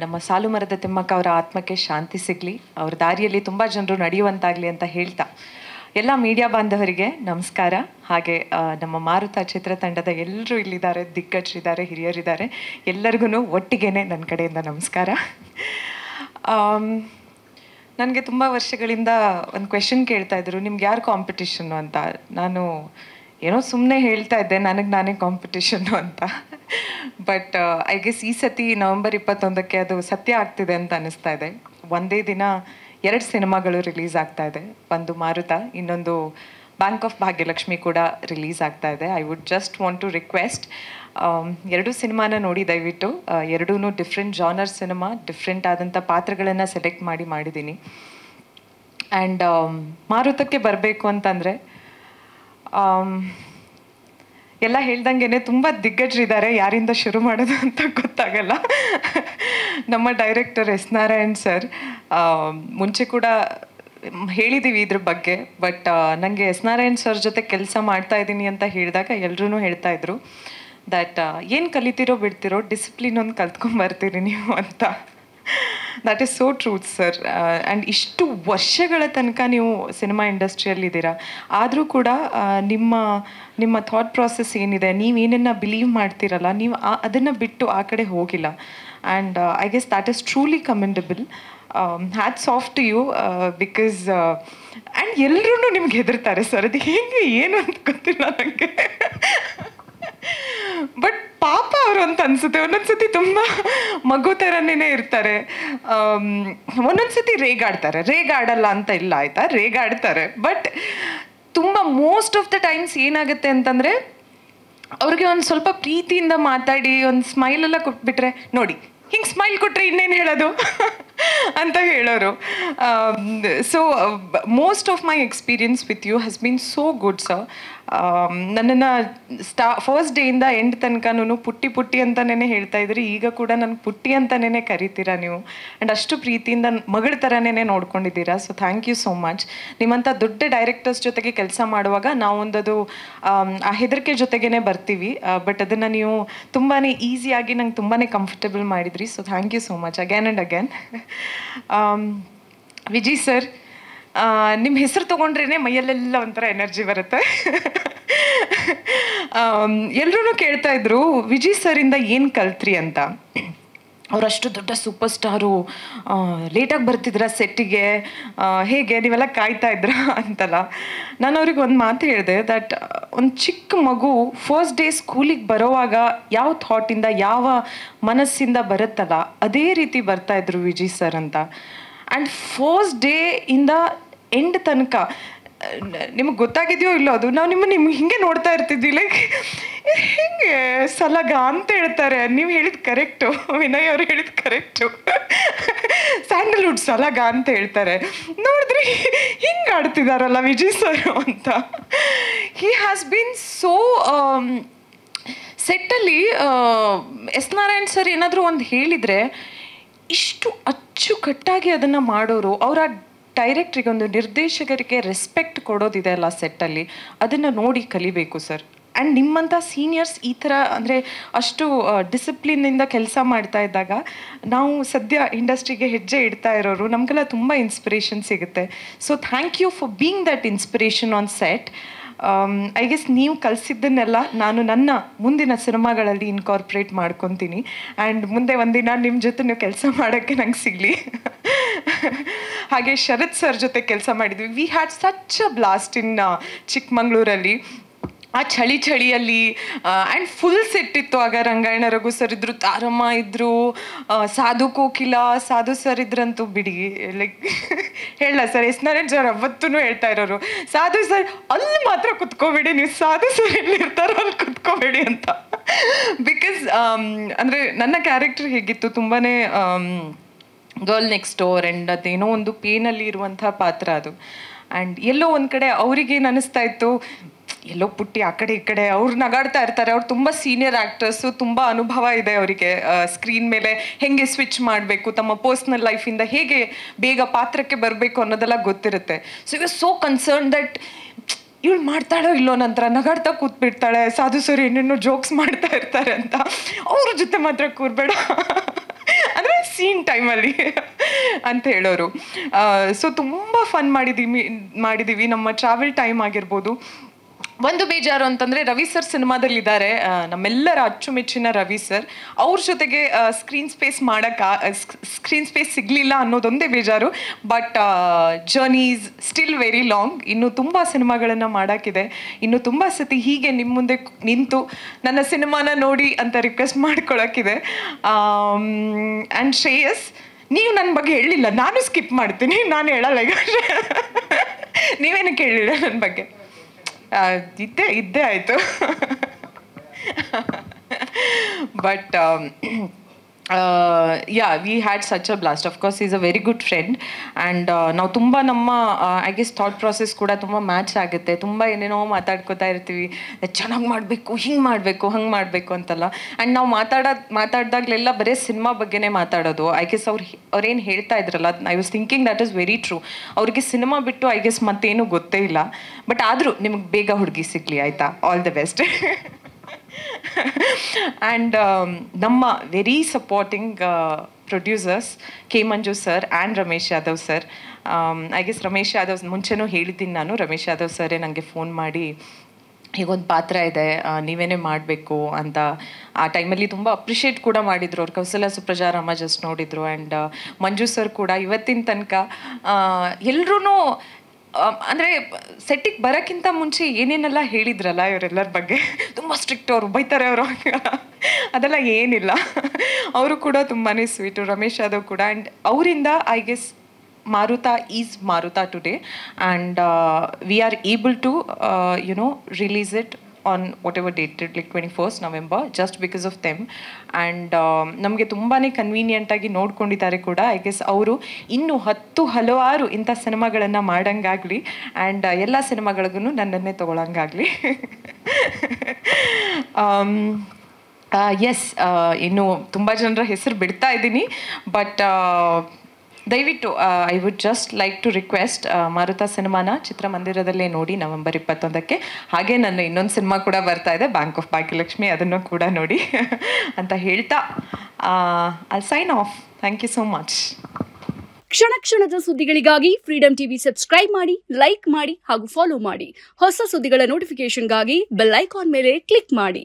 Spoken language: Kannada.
ನಮ್ಮ ಸಾಲು ಮರದ ತಿಮ್ಮಕ್ಕ ಅವರ ಆತ್ಮಕ್ಕೆ ಶಾಂತಿ ಸಿಗಲಿ, ಅವ್ರ ದಾರಿಯಲ್ಲಿ ತುಂಬ ಜನರು ನಡೆಯುವಂತಾಗಲಿ ಅಂತ ಹೇಳ್ತಾ, ಎಲ್ಲ ಮೀಡಿಯಾ ಬಾಂಧವರಿಗೆ ನಮಸ್ಕಾರ. ಹಾಗೆ ನಮ್ಮ ಮಾರುತ ಚಿತ್ರತಂಡದ ಎಲ್ಲರೂ ಇಲ್ಲಿದ್ದಾರೆ, ದಿಗ್ಗಜರಿದ್ದಾರೆ, ಹಿರಿಯರಿದ್ದಾರೆ, ಎಲ್ಲರಿಗೂ ಒಟ್ಟಿಗೆನೆ ನನ್ನ ಕಡೆಯಿಂದ ನಮಸ್ಕಾರ. ನನಗೆ ತುಂಬ ವರ್ಷಗಳಿಂದ ಒಂದು ಕ್ವೆಶನ್ ಕೇಳ್ತಾ ಇದ್ರು, ನಿಮ್ಗೆ ಯಾರು ಕಾಂಪಿಟಿಷನ್ನು ಅಂತ. ನಾನು ಏನೋ ಸುಮ್ಮನೆ ಹೇಳ್ತಾ ಇದ್ದೆ, ನನಗೆ ನಾನೇ ಕಾಂಪಿಟಿಷನ್ನು ಅಂತ. ಬಟ್ ಐ ಗೆಸ್ ಈ ಸತಿ ನವೆಂಬರ್ 21ಕ್ಕೆ ಅದು ಸತ್ಯ ಆಗ್ತಿದೆ ಅಂತ ಅನ್ನಿಸ್ತಾ ಇದೆ. ಒಂದೇ ದಿನ 2 ಸಿನಿಮಾಗಳು ರಿಲೀಸ್ ಆಗ್ತಾ ಇದೆ. ಒಂದು ಮಾರುತ, ಇನ್ನೊಂದು ಬ್ಯಾಂಕ್ ಆಫ್ ಭಾಗ್ಯಲಕ್ಷ್ಮಿ ಕೂಡ ರಿಲೀಸ್ ಆಗ್ತಾ ಇದೆ. I would just want to request, 2 ಸಿನಿಮಾನ ನೋಡಿ ದಯವಿಟ್ಟು. ಎರಡೂ ಡಿಫ್ರೆಂಟ್ ಜಾನರ್ ಸಿನಿಮಾ, ಡಿಫ್ರೆಂಟ್ ಆದಂಥ ಪಾತ್ರಗಳನ್ನು ಸೆಲೆಕ್ಟ್ ಮಾಡಿದ್ದೀನಿ. ಆ್ಯಂಡ್ ಮಾರುತಕ್ಕೆ ಬರಬೇಕು ಅಂತಂದರೆ ಎಲ್ಲ ಹೇಳ್ದಂಗೆ ತುಂಬ ದಿಗ್ಗಜರಿದ್ದಾರೆ, ಯಾರಿಂದ ಶುರು ಮಾಡೋದು ಅಂತ ಗೊತ್ತಾಗಲ್ಲ. ನಮ್ಮ ಡೈರೆಕ್ಟರ್ ಎಸ್ ನಾರಾಯಣ್ ಸರ್, ಮುಂಚೆ ಕೂಡ ಹೇಳಿದ್ದೀವಿ ಇದ್ರ ಬಗ್ಗೆ. ಬಟ್ ನನಗೆ ಎಸ್ ನಾರಾಯಣ್ ಸರ್ ಜೊತೆ ಕೆಲಸ ಮಾಡ್ತಾ ಇದ್ದೀನಿ ಅಂತ ಹೇಳಿದಾಗ ಎಲ್ಲರೂ ಹೇಳ್ತಾ ಇದ್ರು ದಟ್ ಏನು ಕಲಿತಿರೋ ಬಿಡ್ತಿರೋ, ಡಿಸಿಪ್ಲಿನ್ ಒಂದು ಕಲ್ತ್ಕೊಂಬರ್ತೀರಿ ನೀವು ಅಂತ. That is so truth sir. And ಇಷ್ಟು ವರ್ಷಗಳ ತನಕ ನೀವು ಸಿನಿಮಾ ಇಂಡಸ್ಟ್ರಿಯಲ್ಲಿದ್ದೀರಾ, ಆದರೂ ಕೂಡ ನಿಮ್ಮ ಥಾಟ್ ಪ್ರಾಸೆಸ್ ಏನಿದೆ, ನೀವೇನನ್ನು ಬಿಲೀವ್ ಮಾಡ್ತೀರಲ್ಲ, ನೀವು ಅದನ್ನು ಬಿಟ್ಟು ಆ ಕಡೆ ಹೋಗಿಲ್ಲ. And I guess that is truly commendable. Hats off to you. Because and ಎಲ್ಲರೂ ನಿಮ್ಗೆ ಹೆದರ್ತಾರೆ ಸರ್, ಅದು ಹೇಗೆ ಏನು ಅಂತ ಗೊತ್ತಿಲ್ಲ ನನಗೆ. ಬಟ್ ಪಾಪ ಅವರು ಅಂತ ಅನ್ಸುತ್ತೆ, ಒಂದೊಂದ್ಸತಿ ತುಂಬ ಮಗು ಥರನೇ ಇರ್ತಾರೆ, ಒಂದೊಂದ್ಸತಿ ರೇಗಾಡಲ್ಲ ಅಂತ ಇಲ್ಲ ಆಯಿತಾ, ರೇಗಾಡ್ತಾರೆ. ಬಟ್ ತುಂಬ ಮೋಸ್ಟ್ ಆಫ್ ದ ಟೈಮ್ಸ್ ಏನಾಗುತ್ತೆ ಅಂತಂದರೆ, ಅವ್ರಿಗೆ ಒಂದು ಸ್ವಲ್ಪ ಪ್ರೀತಿಯಿಂದ ಮಾತಾಡಿ ಒಂದು ಸ್ಮೈಲೆಲ್ಲ ಕೊಟ್ಬಿಟ್ರೆ, ನೋಡಿ ಹಿಂಗೆ ಸ್ಮೈಲ್ ಕೊಟ್ಟರೆ ಇನ್ನೇನು ಹೇಳೋದು ಅಂತ ಹೇಳೋರು. So most of my experience with you has been so good sir. ನನ್ನನ್ನು ಫಸ್ಟ್ ಡೇಯಿಂದ ಎಂಡ್ ತನಕನೂ ಪುಟ್ಟಿ ಅಂತಲೇ ಹೇಳ್ತಾ ಇದ್ರಿ. ಈಗ ಕೂಡ ನನಗೆ ಪುಟ್ಟಿ ಅಂತಲೇ ಕರಿತೀರಾ ನೀವು. ಆ್ಯಂಡ್ ಅಷ್ಟು ಪ್ರೀತಿಯಿಂದ ಮಗಳ ಥರನೇ ನೋಡ್ಕೊಂಡಿದ್ದೀರಾ. So thank you so much. ನಿಮ್ಮಂಥ ದೊಡ್ಡ ಡೈರೆಕ್ಟರ್ಸ್ ಜೊತೆಗೆ ಕೆಲಸ ಮಾಡುವಾಗ ನಾವೊಂದದು ಆ ಹೆದರಿಕೆ ಜೊತೆಗೇ ಬರ್ತೀವಿ. ಬಟ್ ಅದನ್ನು ನೀವು ತುಂಬಾ ಈಸಿಯಾಗಿ ನಂಗೆ ತುಂಬಾ ಕಂಫರ್ಟಬಲ್ ಮಾಡಿದ್ರಿ. So thank you so much again and again. Vijay sir, ನಿಮ್ಮ ಹೆಸರು ತೊಗೊಂಡ್ರೇ ಮೈಯಲ್ಲೆಲ್ಲ ಒಂಥರ ಎನರ್ಜಿ ಬರುತ್ತೆ. ಎಲ್ಲರೂ ಕೇಳ್ತಾ ಇದ್ರು ವಿಜಯ್ ಸರಿಂದ ಏನು ಕಲ್ತ್ರಿ ಅಂತ. ಅವರಷ್ಟು ದೊಡ್ಡ ಸೂಪರ್ ಸ್ಟಾರು, ಲೇಟಾಗಿ ಬರ್ತಿದ್ರ ಸೆಟ್ಟಿಗೆ, ಹೇಗೆ ನೀವೆಲ್ಲ ಕಾಯ್ತಾ ಇದ್ರ ಅಂತಲ್ಲ. ನಾನು ಅವ್ರಿಗೆ ಒಂದು ಮಾತು ಹೇಳಿದೆ, ದಟ್ ಒಂದು ಚಿಕ್ಕ ಮಗು ಫಸ್ಟ್ ಡೇ ಸ್ಕೂಲಿಗೆ ಬರೋವಾಗ ಯಾವ ಥಾಟಿಂದ, ಯಾವ ಮನಸ್ಸಿಂದ ಬರುತ್ತಲ್ಲ, ಅದೇ ರೀತಿ ಬರ್ತಾಯಿದ್ರು ವಿಜಯ್ ಸರ್ ಅಂತ. ಆ್ಯಂಡ್ ಫಸ್ಟ್ ಡೇ ಇಂದ ಎಂಡ್ ತನಕ ನಿಮಗೆ ಗೊತ್ತಾಗಿದೆಯೋ ಇಲ್ಲೋ ಅದು, ನಾವು ನಿಮಗೆ ಹಿಂಗೆ ನೋಡ್ತಾ ಇರ್ತಿದ್ವಿ, ಲೈಕ್ ಹಿಂಗೆ ಸಲಗ ಅಂತ ಹೇಳ್ತಾರೆ. ನೀವು ಹೇಳಿದ ಕರೆಕ್ಟು, ವಿನಯ್ ಅವ್ರು ಹೇಳಿದ ಕರೆಕ್ಟು. ಸ್ಯಾಂಡಲ್ವುಡ್ ಸಲಗ ಅಂತ ಹೇಳ್ತಾರೆ. ನೋಡಿದ್ರೆ ಹಿಂಗೆ ಆಡ್ತಿದಾರಲ್ಲ ವಿಜಯ್ ಸರ್ ಅಂತ. ಹಿ ಹ್ಯಾಸ್ ಬೀನ್ ಸೋ ಸೆಟ್ಟಲ್ಲಿ. ಎಸ್ ನಾರಾಯಣ್ ಸರ್ ಏನಾದರೂ ಒಂದು ಹೇಳಿದರೆ ಇಷ್ಟು ಅಚ್ಚುಕಟ್ಟಾಗಿ ಅದನ್ನು ಮಾಡೋರು. ಅವರ ಡೈರೆಕ್ಟ್ರಿಗೆ, ಒಂದು ನಿರ್ದೇಶಕರಿಗೆ ರೆಸ್ಪೆಕ್ಟ್ ಕೊಡೋದಿದೆ ಅಲ್ಲ ಸೆಟ್ಟಲ್ಲಿ, ಅದನ್ನು ನೋಡಿ ಕಲಿಬೇಕು ಸರ್. ಆ್ಯಂಡ್ ನಿಮ್ಮಂಥ ಸೀನಿಯರ್ಸ್ ಈ ಥರ ಅಂದರೆ ಅಷ್ಟು ಡಿಸಿಪ್ಲಿನ್ನಿಂದ ಕೆಲಸ ಮಾಡ್ತಾ ಇದ್ದಾಗ ನಾವು ಸದ್ಯ ಇಂಡಸ್ಟ್ರಿಗೆ ಹೆಜ್ಜೆ ಇಡ್ತಾ ಇರೋರು, ನಮಗೆಲ್ಲ ತುಂಬ ಇನ್ಸ್ಪಿರೇಷನ್ ಸಿಗುತ್ತೆ. So thank you for being that inspiration on set. I guess ನೀವು ಕಲಿಸಿದ್ದನ್ನೆಲ್ಲ ನಾನು ನನ್ನ ಮುಂದಿನ ಸಿನಿಮಾಗಳಲ್ಲಿ ಇನ್ಕಾರ್ಪೊರೇಟ್ ಮಾಡ್ಕೊತೀನಿ. ಆ್ಯಂಡ್ ಮುಂದೆ ಒಂದಿನ ನಿಮ್ಮ ಜೊತೆ ನೀವು ಕೆಲಸ ಮಾಡೋಕ್ಕೆ ನಂಗೆ ಸಿಗಲಿ. ಹಾಗೆ ಶರತ್ ಸರ್ ಜೊತೆ ಕೆಲಸ ಮಾಡಿದ್ವಿ. We had such a blast in ಚಿಕ್ಕಮಂಗ್ಳೂರಲ್ಲಿ. ಆ ಚಳಿಯಲ್ಲಿ ಆ್ಯಂಡ್ ಫುಲ್ ಸೆಟ್ ಇತ್ತು. ಆಗ ರಂಗಾಯಣ ರಘು ಸರ್ ಇದ್ರು, ತಾರಮ್ಮ ಇದ್ದರು, ಸಾಧು ಕೋಕಿಲ, ಸಾಧು ಸರ್ ಇದ್ರಂತೂ ಬಿಡಿ, ಲೈಕ್ ಹೇಳ ಸರ್, ಎಸ್ ನಾರಾಯಣ್ ಸರ್ ಅವತ್ತೂ ಹೇಳ್ತಾ ಇರೋರು, ಸಾಧು ಸರ್ ಅಲ್ಲಿ ಮಾತ್ರ ಕುತ್ಕೋಬೇಡಿ, ನೀವು ಸಾಧು ಸರ್ ಎಲ್ಲಿರ್ತಾರೋ ಅಲ್ಲಿ ಕುತ್ಕೋಬೇಡಿ ಅಂತ. ಬಿಕಾಸ್ ಅಂದರೆ ನನ್ನ ಕ್ಯಾರೆಕ್ಟರ್ ಹೇಗಿತ್ತು, ತುಂಬಾ ಗರ್ಲ್ ನೆಕ್ಸ್ಟ್ ಡೋರ್, ಆ್ಯಂಡ್ ಅದೇನೋ ಒಂದು ಪೇನಲ್ಲಿ ಇರುವಂಥ ಪಾತ್ರ ಅದು. ಆ್ಯಂಡ್ ಎಲ್ಲೋ ಒಂದು ಕಡೆ ಅವ್ರಿಗೇನು ಅನ್ನಿಸ್ತಾ ಇತ್ತು, ಎಲ್ಲೋ ಪುಟ್ಟಿ ಆ ಕಡೆ ಈ ಕಡೆ ಅವ್ರು ನಗಾಡ್ತಾ ಇರ್ತಾರೆ. ಅವ್ರು ತುಂಬ ಸೀನಿಯರ್ ಆ್ಯಕ್ಟರ್ಸು, ತುಂಬ ಅನುಭವ ಇದೆ ಅವರಿಗೆ ಸ್ಕ್ರೀನ್ ಮೇಲೆ ಹೆಂಗೆ ಸ್ವಿಚ್ ಮಾಡಬೇಕು, ತಮ್ಮ ಪರ್ಸ್ನಲ್ ಲೈಫಿಂದ ಹೇಗೆ ಬೇಗ ಪಾತ್ರಕ್ಕೆ ಬರಬೇಕು ಅನ್ನೋದೆಲ್ಲ ಗೊತ್ತಿರುತ್ತೆ. So you so concern that ಇವಳು ಮಾಡ್ತಾಳೋ ಇಲ್ಲೋ, ನಂತರ ನಗಾಡ್ತಾ ಕೂತ್ಬಿಡ್ತಾಳೆ, ಸಾಧು ಸರಿ ಏನೇನೋ ಜೋಕ್ಸ್ ಮಾಡ್ತಾ ಇರ್ತಾರೆ ಅಂತ, ಅವ್ರ ಜೊತೆ ಮಾತ್ರ ಕೂರ್ಬೇಡ ಅಂದರೆ ಈವ್ನಿಂಗ್ ಟೈಮಲ್ಲಿ ಅಂತ ಹೇಳೋರು. ಸೊ ತುಂಬ ಫನ್ ಮಾಡಿದ್ದೀವಿ. ನಮ್ಮ ಟ್ರಾವೆಲ್ ಟೈಮ್ ಆಗಿರ್ಬೋದು. ಒಂದು ಬೇಜಾರು ಅಂತಂದರೆ ರವಿ ಸರ್ ಸಿನಿಮಾದಲ್ಲಿದ್ದಾರೆ, ನಮ್ಮೆಲ್ಲರ ಅಚ್ಚುಮೆಚ್ಚಿನ ರವಿ ಸರ್. ಅವ್ರ ಜೊತೆಗೆ ಸ್ಕ್ರೀನ್ ಸ್ಪೇಸ್ ಸಿಗಲಿಲ್ಲ ಅನ್ನೋದೊಂದೇ ಬೇಜಾರು. But journey is still very long. ಇನ್ನೂ ತುಂಬ ಸಿನಿಮಾಗಳನ್ನು ಮಾಡೋಕ್ಕಿದೆ. ಇನ್ನೂ ತುಂಬ ಸತಿ ಹೀಗೆ ನಿಮ್ಮ ಮುಂದೆ ನಿಂತು ನನ್ನ ಸಿನಿಮಾನ ನೋಡಿ ಅಂತ ರಿಕ್ವೆಸ್ಟ್ ಮಾಡ್ಕೊಳ್ಳೋಕ್ಕಿದೆ. ಆ್ಯಂಡ್ ಶ್ರೇಯಸ್, ನೀವು ನನ್ನ ಬಗ್ಗೆ ಹೇಳಿಲ್ಲ, ನಾನು ಸ್ಕಿಪ್ ಮಾಡ್ತೀನಿ, ನಾನು ಹೇಳಲ್ಲ ಈಗ. ನೀವೇನು ಕೇಳಿಲ್ಲ ನನ್ನ ಬಗ್ಗೆ? ಇದ್ದೇ ಆಯಿತು. But we had such a blast. Of course is a very good friend. And ನಾವು ತುಂಬ ನಮ್ಮ ಐ ಗೆಸ್ ಥಾಟ್ ಪ್ರಾಸೆಸ್ ಕೂಡ ತುಂಬ ಮ್ಯಾಚ್ ಆಗುತ್ತೆ. ತುಂಬ ಏನೇನೋ ಮಾತಾಡ್ಕೋತಾ ಇರ್ತೀವಿ, ಚೆನ್ನಾಗಿ ಮಾಡಬೇಕು, ಹಿಂಗೆ ಮಾಡಬೇಕು, ಹಂಗೆ ಮಾಡಬೇಕು ಅಂತೆಲ್ಲ. ಆ್ಯಂಡ್ ನಾವು ಮಾತಾಡ್ದಾಗಲೆಲ್ಲ ಬರೀ ಸಿನಿಮಾ ಬಗ್ಗೆನೇ ಮಾತಾಡೋದು. ಐ ಗೆಸ್ ಅವ್ರೇನು ಹೇಳ್ತಾ ಇದ್ರಲ್ಲ, I was thinking that is very true. ಅವ್ರಿಗೆ ಸಿನಿಮಾ ಬಿಟ್ಟು ಐ ಗೆಸ್ ಮತ್ತೇನು ಗೊತ್ತೇ ಇಲ್ಲ. ಬಟ್ ಆದರೂ ನಿಮಗೆ ಬೇಗ ಹುಡುಗಿ ಸಿಗಲಿ, ಆಯಿತಾ? All the best. ಆ್ಯಂಡ್ ನಮ್ಮ very supporting producers K Manju sir and Ramesh Yadav sir. I guess Ramesh Yadav ಮುಂಚೆನೂ ಹೇಳಿದ್ದೀನಿ ನಾನು. ರಮೇಶ್ ಯಾದವ್ ಸರೇ ನನಗೆ ಫೋನ್ ಮಾಡಿ ಹೀಗೊಂದು ಪಾತ್ರ ಇದೆ, ನೀವೇನೇ ಮಾಡಬೇಕು ಅಂತ. ಆ ಟೈಮಲ್ಲಿ ತುಂಬ ಅಪ್ರಿಷಿಯೇಟ್ ಕೂಡ ಮಾಡಿದರು. ಅವ್ರು ಕೌಸಲ್ಯ ಸುಪ್ರಜಾ ರಾಮ ಜಸ್ಟ್ ನೋಡಿದರು. ಆ್ಯಂಡ್ ಮಂಜು ಸರ್ ಕೂಡ ಇವತ್ತಿನ ತನಕ ಎಲ್ಲರೂ ಅಂದರೆ ಸೆಟ್ಟಿಗೆ ಬರೋಕ್ಕಿಂತ ಮುಂಚೆ ಏನೇನೆಲ್ಲ ಹೇಳಿದ್ರಲ್ಲ ಇವರೆಲ್ಲರ ಬಗ್ಗೆ, ತುಂಬ ಸ್ಟ್ರಿಕ್ಟ್, ಅವರು ಬೈತಾರೆ ಅವರು, ಅದೆಲ್ಲ ಏನಿಲ್ಲ. ಅವರು ಕೂಡ ತುಂಬಾ ಸ್ವೀಟು, ರಮೇಶ್ ಯಾದವ್ ಕೂಡ. ಆ್ಯಂಡ್ ಅವರಿಂದ I guess Maruta is Maruta today, and we are able to release it on whatever date, like 21st November, just because of them. And ನಮಗೆ ತುಂಬಾ ಕನ್ವೀನಿಯೆಂಟಾಗಿ ನೋಡ್ಕೊಂಡಿದ್ದಾರೆ ಕೂಡ. ಐ ಗೆಸ್ ಅವರು ಇನ್ನೂ ಹಲವಾರು ಇಂಥ ಸಿನಿಮಾಗಳನ್ನು ಮಾಡೋಂಗಾಗಲಿ, ಆ್ಯಂಡ್ ಎಲ್ಲ ಸಿನಿಮಾಗಳಿಗೂ ನನ್ನನ್ನೇ ತೊಗೊಳಂಗಾಗಲಿ. ಎಸ್, ಇನ್ನು ತುಂಬ ಜನರ ಹೆಸರು ಬಿಡ್ತಾ ಇದ್ದೀನಿ. ಬಟ್ ದಯವಿಟ್ಟು I would just like to request, Maruta ಸಿನಿಮಾನ ಚಿತ್ರಮಂದಿರದಲ್ಲೇ ನೋಡಿ ನವೆಂಬರ್ 21ಕ್ಕೆ. ಹಾಗೆ ನನ್ನ ಇನ್ನೊಂದು ಸಿನಿಮಾ ಕೂಡ ಬರ್ತಾ ಇದೆ, ಬ್ಯಾಂಕ್ ಆಫ್ ಭಾಗ್ಯಲಕ್ಷ್ಮಿ, ಅದನ್ನು ಕೂಡ ನೋಡಿ ಅಂತ ಹೇಳ್ತಾ I'll sign off. Thank you so much. ಕ್ಷಣ ಕ್ಷಣದ ಸುದ್ದಿಗಳಿಗಾಗಿ ಫ್ರೀಡಂ ಟಿವಿ ಸಬ್ಸ್ಕ್ರೈಬ್ ಮಾಡಿ, ಲೈಕ್ ಮಾಡಿ ಹಾಗೂ ಫಾಲೋ ಮಾಡಿ. ಹೊಸ ಸುದ್ದಿಗಳ ನೋಟಿಫಿಕೇಶನ್ಗಾಗಿ ಬೆಲ್ ಐಕಾನ್ ಮೇಲೆ ಕ್ಲಿಕ್ ಮಾಡಿ.